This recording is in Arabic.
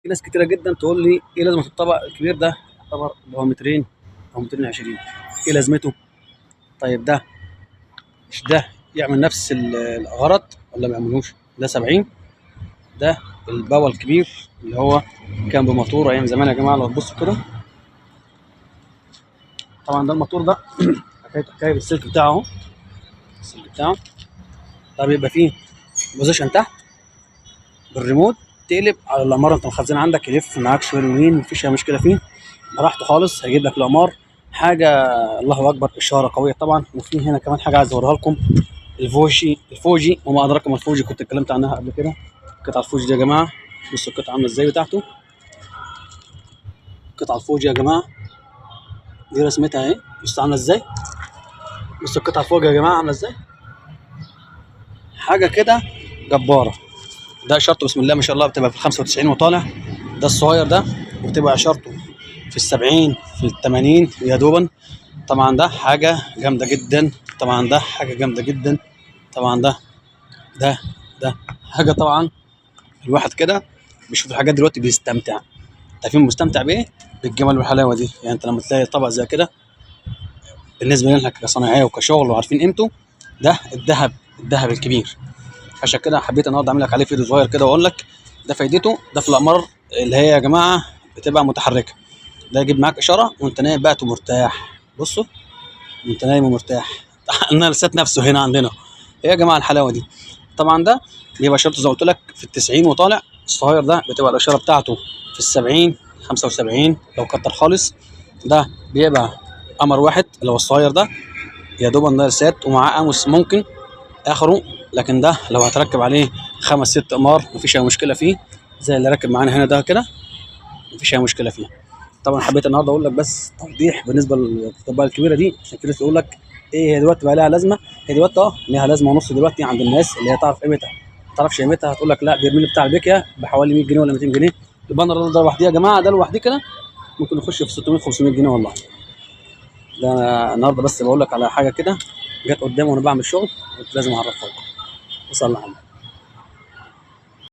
في ناس كتيره جدا تقول لي ايه لازمه الطبق الكبير ده؟ يعتبر اللي هو مترين او 220، ايه لازمته؟ طيب ده مش ده يعمل نفس الغرض ولا ما يعملوش؟ ده 70، ده الباور الكبير اللي هو كان بموتور ايام زمان يا جماعه. لو تبصوا كده طبعا ده الموتور ده حكايه بالسلك بتاعه اهو، السلك بتاعه ده بيبقى فيه بوزيشن تحت بالريموت، تقلب على الاماره انت مخزنها عندك، يلف معاك شمال ويمين، مفيش اي مشكله فيه، براحته خالص. هيجيب لك الاقمار حاجه الله اكبر، اشاره قويه طبعا. وفي هنا كمان حاجه عايز اوريها لكم، الفوجي وما ادراك ما الفوجي، كنت اتكلمت عنها قبل كده. قطع الفوجي دي يا جماعه، بصوا القطعه عامله ازاي بتاعته. قطع الفوجي يا جماعه دي رسمتها اهي، بصوا عامله ازاي، بصوا القطع الفوجي يا جماعه عامله ازاي، حاجه كده جباره. ده اشارته بسم الله ما شاء الله بتبقى في 95 وطالع، ده الصغير ده، وبتبقى اشارته في ال70 في ال80 يا دوبا. طبعا ده حاجه جامده جدا، طبعا ده حاجه جامده جدا، طبعا ده ده حاجه طبعا. الواحد كده بيشوف الحاجات دلوقتي بيستمتع. عارفين مستمتع بايه؟ بالجمال والحلاوه دي. يعني انت لما تلاقي طبق زي كده بالنسبه لنا كصناعيه وكشغل وعارفين قيمته، ده الذهب الكبير. عشان كده حبيت النهارده اعمل لك عليه فيديو صغير كده واقول لك ده فايدته. ده في الاقمار اللي هي يا جماعه بتبقى متحركه، ده يجيب معاك اشاره وانت نايم بقى ومرتاح. بصوا وانت نايم ومرتاح انا لسات نفسه هنا عندنا. ايه يا جماعه الحلاوه دي؟ طبعا ده بيبقى اشارته زي ما قلت لك في ال90 وطالع، الصغير ده بتبقى الاشاره بتاعته في ال70 75 لو كتر خالص. ده بيبقى قمر واحد اللي هو الصغير ده يا دوب ده رسات، ومعاه قاموس ممكن اخره. لكن ده لو هتركب عليه 5 6 اقمار مفيش اي مشكله فيه، زي اللي راكب معانا هنا ده كده مفيش اي مشكله فيه. طبعا حبيت النهارده اقول لك بس توضيح بالنسبه للطباعه الكبيره دي، عشان في ناس تقول لك ايه هي دلوقتي بقى لها لازمه. هي دلوقتي ليها لازمه ونص دلوقتي عند الناس اللي هي تعرف قيمتها. ما تعرفش قيمتها هتقول لك لا بيرمي لي بتاع البيكيا بحوالي 100 جنيه ولا 200 جنيه. البانر ده لوحده يا جماعه، ده لوحده كده ممكن يخش في 600 500 جنيه والله. ده أنا النهارده بس بقول لك على حاجه كده جت قدامي وانا بعمل شغل، قلت لازم اعرفها لكم. وصلى على النبي.